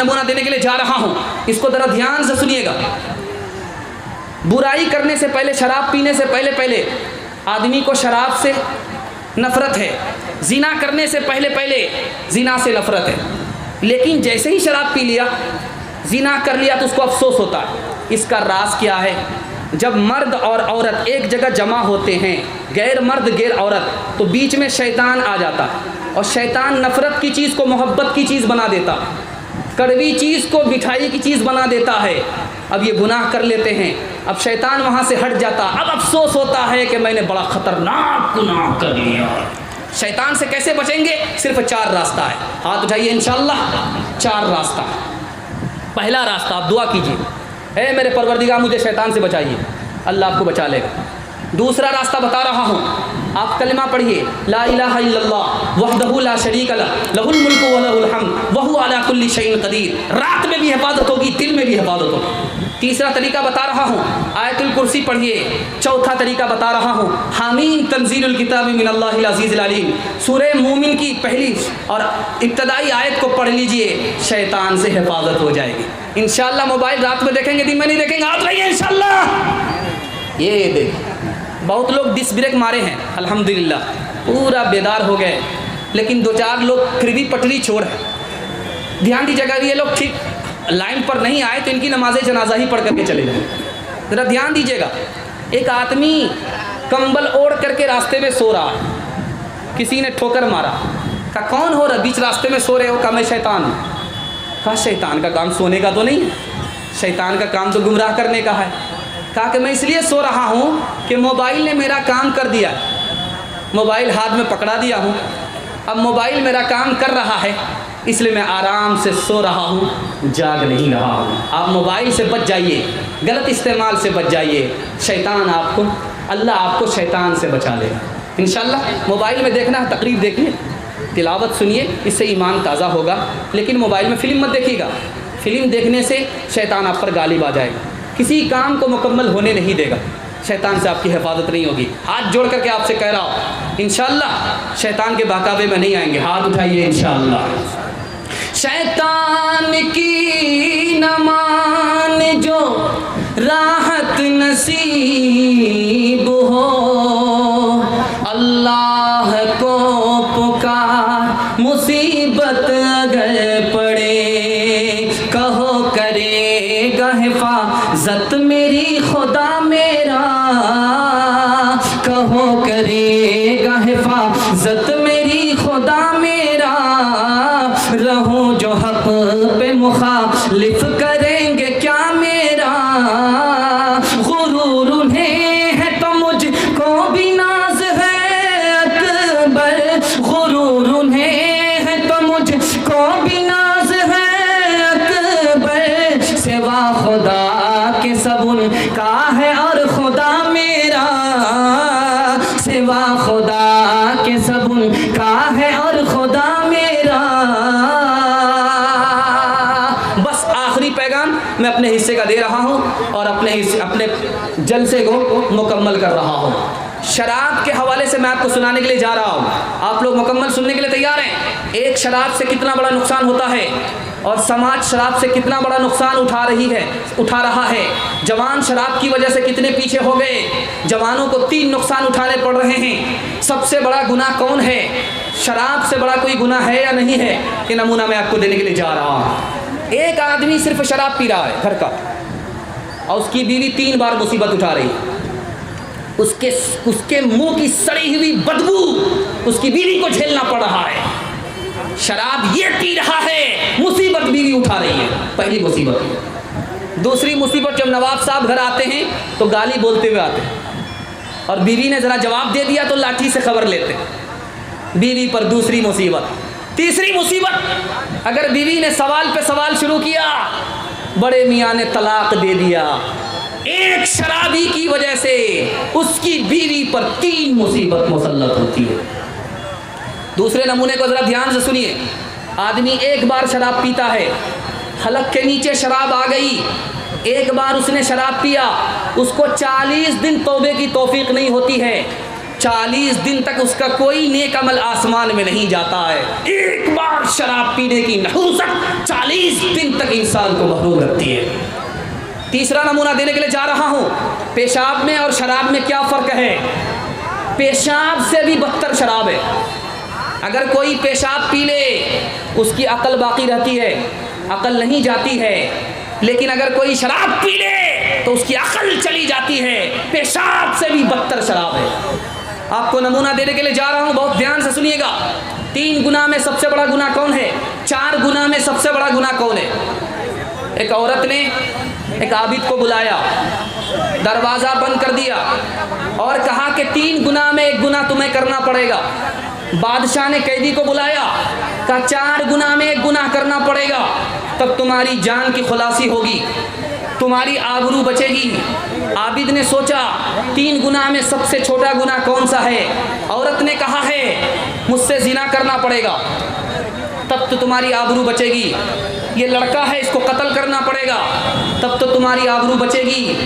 नमूना देने के लिए जा रहा हूँ, इसको ज़रा ध्यान से सुनिएगा। बुराई करने से पहले, शराब पीने से पहले आदमी को शराब से नफ़रत है, ज़िना करने से पहले ज़िना से नफ़रत है। लेकिन जैसे ही शराब पी लिया, ज़िना कर लिया तो उसको अफसोस होता है। इसका राज क्या है? जब मर्द और औरत एक जगह जमा होते हैं, गैर मर्द गैर औरत, तो बीच में शैतान आ जाता है और शैतान नफ़रत की चीज़ को मोहब्बत की चीज़ बना देता है, कड़वी चीज़ को मिठाई की चीज़ बना देता है। अब ये गुनाह कर लेते हैं, अब शैतान वहाँ से हट जाता, अब अफसोस होता है कि मैंने बड़ा ख़तरनाक गुनाह कर लिया। शैतान से कैसे बचेंगे? सिर्फ 4 रास्ता है। हाथ उठाइए इंशाअल्लाह। 4 रास्ता। पहला रास्ता, आप दुआ कीजिए, ऐ मेरे परवरदिगार मुझे शैतान से बचाइए, अल्लाह आपको बचा लेगा। दूसरा रास्ता बता रहा हूँ, आप कलिमा पढ़िए, ला इलाहा इल्लल्लाह वहदहु ला शरीका लह लहुल मुल्कु व लहुल हम्द व हुवा अला कुल्ली शैइन क़दीर। रात में भी हिफाजत होगी, दिल में भी हिफाजत होगी। तीसरा तरीका बता रहा हूँ, आयतुल कुर्सी पढ़िए। चौथा तरीका बता रहा हूँ, हामीन तंजीलुल किताबि मिनल्लाहिल अज़ीज़िल अलीम, सूरह मोमिन की पहली और इब्तदाई आयत को पढ़ लीजिए, शैतान से हिफाजत हो जाएगी इंशाअल्लाह। मोबाइल रात में देखेंगे, दिन में नहीं देखेंगे, आप रहिए इंशाअल्लाह। ये देखिए, बहुत लोग डिस ब्रेक मारे हैं, अल्हम्दुलिल्लाह पूरा बेदार हो गए, लेकिन 2-4 लोग फिर भी पटरी छोड़ है। ध्यान दीजिएगा, ये लोग ठीक लाइन पर नहीं आए तो इनकी नमाज जनाजा ही पढ़ करके चले जाए। ज़रा ध्यान दीजिएगा, एक आदमी कंबल ओढ़ करके रास्ते में सो रहा है, किसी ने ठोकर मारा, कहा कौन हो रहा बीच रास्ते में सो रहे हो? कहा मैं शैतान हूँ। कहा शैतान का काम सोने का तो नहीं है, शैतान का काम तो गुमराह करने का है। कहा कि मैं इसलिए सो रहा हूँ कि मोबाइल ने मेरा काम कर दिया, मोबाइल हाथ में पकड़ा दिया हूँ, अब मोबाइल मेरा काम कर रहा है, इसलिए मैं आराम से सो रहा हूँ, जाग नहीं रहा हूँ। आप मोबाइल से बच जाइए, गलत इस्तेमाल से बच जाइए, शैतान आपको, अल्लाह आपको शैतान से बचा लेगा इंशाअल्लाह। मोबाइल में देखना है, तकरीर देखिए, तिलावत सुनिए, इससे ईमान ताज़ा होगा। लेकिन मोबाइल में फ़िल्म मत देखिएगा, फ़िल्म देखने से शैतान आप पर गालिब आ जाएगा, किसी काम को मुकम्मल होने नहीं देगा, शैतान से आपकी हिफाजत नहीं होगी। हाथ जोड़ करके आपसे कह रहा हूँ, इंशाअल्लाह शैतान के बहकावे में नहीं आएंगे। हाथ उठाइए इंशाअल्लाह। शैतान की न मान जो राहत नसीब हो, अल्लाह को पुकार मुसीबत अगर पड़े, कहो करेगा हिफाजत मेरी खुदा मेरा, कहो करेगा हिफाजत मेरी खुदा मेरा, रहूं जो हक पे मुखालिफ करेंगे क्या मेरा, गुरूर उन्हें है तो मुझको भी नाज है अकबर, गुरूर उन्हें है तो मुझको भी नाज है अकबर, सिवा खुदा के सब उनका है और खुदा मेरा, सिवा खुदा के सब उनका है और खुदा मेरा। बस आखिरी पैगाम मैं अपने हिस्से का दे रहा हूँ और अपने जलसे को मुकम्मल कर रहा हूँ। शराब के हवाले से मैं आपको सुनाने के लिए जा रहा हूँ, आप लोग मुकम्मल सुनने के लिए तैयार हैं? एक शराब से कितना बड़ा नुकसान होता है और समाज शराब से कितना बड़ा नुकसान उठा रहा है। जवान शराब की वजह से कितने पीछे हो गए, जवानों को 3 नुकसान उठाने पड़ रहे हैं। सबसे बड़ा गुनाह कौन है? शराब से बड़ा कोई गुनाह है या नहीं है? ये नमूना मैं आपको देने के लिए जा रहा हूँ। एक आदमी सिर्फ शराब पी रहा है घर का और उसकी बीवी 3 बार मुसीबत उठा रही है, उसके मुंह की सड़ी हुई बदबू उसकी बीवी को झेलना पड़ रहा है। शराब ये पी रहा है, मुसीबत बीवी उठा रही है, पहली मुसीबत। दूसरी मुसीबत, जब नवाब साहब घर आते हैं तो गाली बोलते हुए आते हैं और बीवी ने ज़रा जवाब दे दिया तो लाठी से खबर लेते हैं, बीवी पर दूसरी मुसीबत। तीसरी मुसीबत, अगर बीवी ने सवाल पे सवाल शुरू किया, बड़े मियाँ ने तलाक दे दिया। एक शराबी की वजह से उसकी बीवी पर 3 मुसीबत मुसल्लत होती है। दूसरे नमूने को ज़रा ध्यान से सुनिए। आदमी एक बार शराब पीता है, हलक के नीचे शराब आ गई, एक बार उसने शराब पिया, उसको 40 दिन तौबे की तौफीक नहीं होती है। 40 दिन तक उसका कोई नेक अमल आसमान में नहीं जाता है। एक बार शराब पीने की नहुसत 40 दिन तक इंसान को महरूम रखती है। तीसरा नमूना देने के लिए जा रहा हूँ, पेशाब में और शराब में क्या फ़र्क है। पेशाब से भी बदतर शराब है। अगर कोई पेशाब पी ले उसकी अकल बाकी रहती है, अकल नहीं जाती है। लेकिन अगर कोई शराब पी ले तो उसकी अकल चली जाती है। पेशाब से भी बदतर शराब है। आपको नमूना देने के लिए जा रहा हूँ, बहुत ध्यान से सुनिएगा। 3 गुनाह में सबसे बड़ा गुनाह कौन है? 4 गुनाह में सबसे बड़ा गुनाह कौन है? एक औरत ने एक आबिद को बुलाया, दरवाज़ा बंद कर दिया और कहा कि 3 गुनाह में एक गुनाह तुम्हें करना पड़ेगा। बादशाह ने कैदी को बुलाया, कहा 4 गुनाह में एक गुनाह करना पड़ेगा, तब तुम्हारी जान की खुलासी होगी, तुम्हारी आबरू बचेगी। आबिद ने सोचा 3 गुनाह में सबसे छोटा गुनाह कौन सा है? औरत ने कहा है मुझसे जिना करना पड़ेगा, तब तो तुम्हारी आबरू बचेगी। ये लड़का है, इसको कत्ल करना पड़ेगा, तब तो तुम्हारी आबरू बचेगी।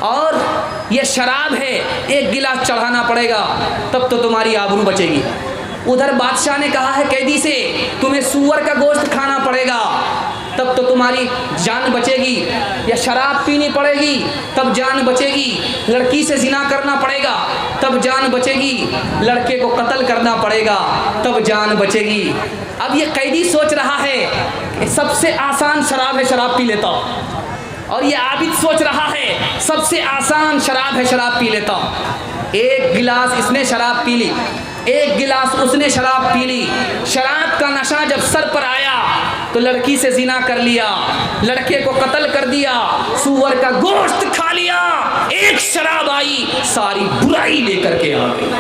और ये शराब है, 1 गिलास चढ़ाना पड़ेगा, तब तो तुम्हारी आबरू बचेगी। उधर बादशाह ने कहा है कैदी से तुम्हें सूअर का गोश्त खाना पड़ेगा, तब तो तुम्हारी जान बचेगी। या शराब पीनी पड़ेगी तब जान बचेगी। लड़की से जिना करना पड़ेगा तब जान बचेगी। लड़के को कत्ल करना पड़ेगा तब जान बचेगी। अब ये कैदी सोच रहा है कि सबसे आसान शराब है, शराब पी लेता हूँ। और ये आबिद सोच रहा है सबसे आसान शराब है, शराब पी लेता हूँ। 1 गिलास इसने शराब पी ली, 1 गिलास उसने शराब पी ली। शराब का नशा जब सर पर आया तो लड़की से जिना कर लिया, लड़के को कत्ल कर दिया, सूअर का गोश्त खा लिया। एक शराब आई, सारी बुराई लेकर के आ गई।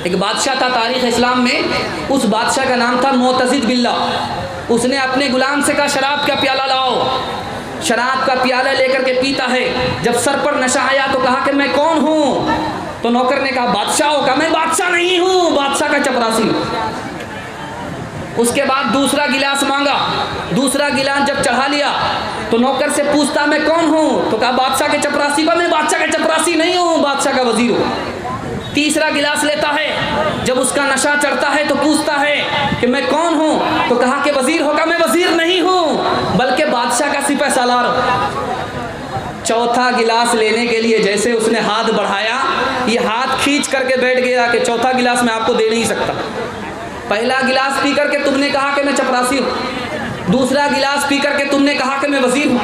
एक बादशाह था तारीख़ इस्लाम में, उस बादशाह का नाम था मुअतज़िद बिल्लाह। उसने अपने गुलाम से कहा शराब का प्याला लाओ। शराब का प्याला लेकर के पीता है। जब सर पर नशा आया तो कहा कि मैं कौन हूँ? तो नौकर ने कहा बादशाह हो। कहा मैं बादशाह नहीं हूँ, बादशाह का चपरासी। उसके बाद दूसरा गिलास मांगा, दूसरा गिलास जब चढ़ा लिया तो नौकर से पूछता मैं कौन हूँ? तो कहा बादशाह के चपरासी। का मैं बादशाह का चपरासी नहीं हूँ, बादशाह का वजीर हूँ। तीसरा गिलास लेता है, जब उसका नशा चढ़ता है तो पूछता है कि मैं कौन हूँ? तो कहा कि वजीर हो। का मैं वजीर नहीं हूँ, बल्कि बादशाह का सिपह सालार हूँ। चौथा गिलास लेने के लिए जैसे उसने हाथ बढ़ाया, ये हाथ खींच करके बैठ गया कि चौथा गिलास मैं आपको दे नहीं सकता। पहला गिलास पी करके तुमने कहा कि मैं चपरासी हूँ, दूसरा गिलास पी करके तुमने कहा कि मैं वजीर हूँ,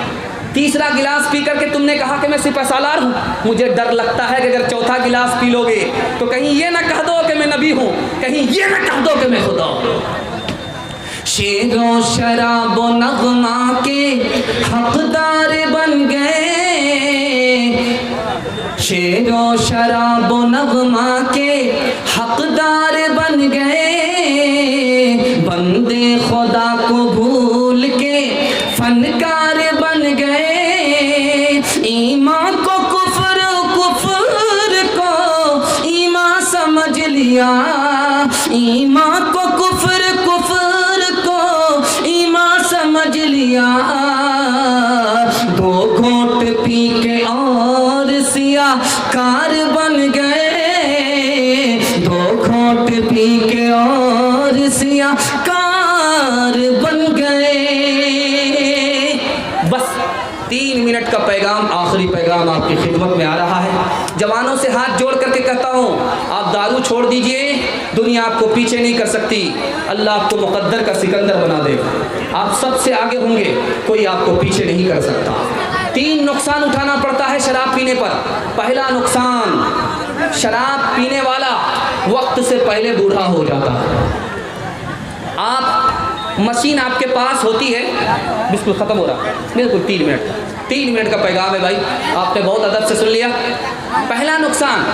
तीसरा गिलास पी करके तुमने कहा कि मैं सिपह सालार हूँ। मुझे डर लगता है कि अगर चौथा गिलास पी लोगे तो कहीं ये ना कह दो कि मैं नबी हूँ, कहीं ये ना कह दो कि मैं खुदा हूँ। शेरो शराबो नगमा के हकदार बन गए, शेरो शराबो नगमा के हकदार बन गए। बंदे खुदा को भूल के फनकार बन गए। ईमान को कुफर, कुफर को ईमान समझ लिया। ईमान को कुफर, कुफर को ईमान समझ लिया। 2 घोंट पी के और सिया कार बन गए। 2 घोंट पी के और सिया कार बन गए। बस 3 मिनट का पैगाम, आखिरी पैगाम आपकी खिदमत में आ रहा है। जवानों से हाथ जोड़ करके कहता हूँ आप दारू छोड़ दीजिए, दुनिया आपको पीछे नहीं कर सकती। अल्लाह आपको मुकद्दर का सिकंदर बना देगा। आप सबसे आगे होंगे, कोई आपको पीछे नहीं कर सकता। 3 नुकसान उठाना पड़ता है शराब पीने पर। पहला नुकसान, शराब पीने वाला वक्त से पहले बूढ़ा हो जाता है। आप मशीन आपके पास होती है, बिल्कुल ख़त्म हो रहा है, बिल्कुल 3 मिनट का पैगाम है भाई, आपने बहुत अदब से सुन लिया। पहला नुकसान,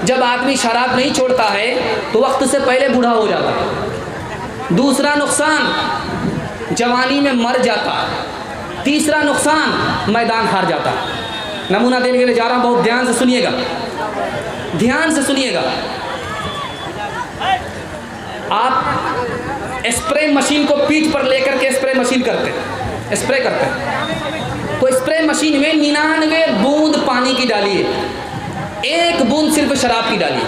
जब आदमी शराब नहीं छोड़ता है तो वक्त से पहले बूढ़ा हो जाता है। दूसरा नुकसान, जवानी में मर जाता है। तीसरा नुकसान, मैदान हार जाता है। नमूना देने के लिए जा रहा हूँ, बहुत ध्यान से सुनिएगा, ध्यान से सुनिएगा। आप स्प्रे मशीन को पीठ पर लेकर के स्प्रे मशीन स्प्रे करते हैं, तो स्प्रे मशीन में 99 बूंद पानी की डालिए, 1 बूंद सिर्फ शराब की डालिए।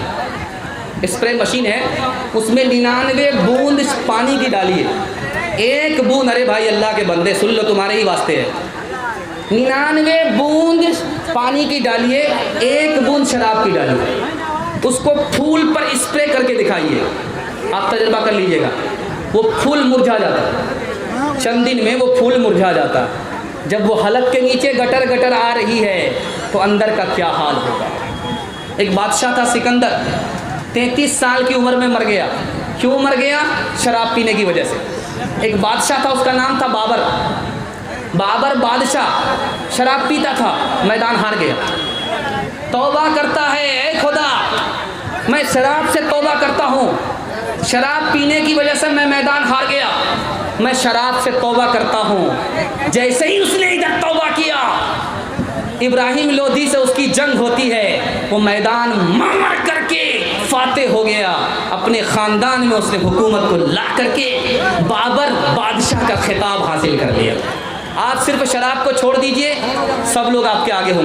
स्प्रे मशीन है, उसमें 99 बूंद पानी की डालिए, एक बूंद, अरे भाई अल्लाह के बंदे सुन लो, तुम्हारे ही वास्ते है, 99 बूंद पानी की डालिए, एक बूंद शराब की डालिए, उसको फूल पर स्प्रे करके दिखाइए, आप तजुर्बा कर लीजिएगा, वो फूल मुरझा जाता, चंद दिन में वो फूल मुरझा जाता। जब वो हलक के नीचे गटर गटर आ रही है तो अंदर का क्या हाल होगा। एक बादशाह था सिकंदर, 33 साल की उम्र में मर गया। क्यों मर गया? शराब पीने की वजह से। एक बादशाह था, उसका नाम था बाबर। बाबर बादशाह शराब पीता था, मैदान हार गया। तौबा करता है, ऐ खुदा मैं शराब से तौबा करता हूँ, शराब पीने की वजह से मैं मैदान हार गया, मैं शराब से तौबा करता हूँ। जैसे ही उसने इधर तौबा किया, इब्राहिम लोधी से उसकी जंग होती है, वो मैदान मार करके फातेह हो गया, अपने ख़ानदान में उसने हुकूमत को ला करके बाबर बादशाह का खिताब हासिल कर लिया। आप सिर्फ शराब को छोड़ दीजिए, सब लोग आपके आगे होंगे।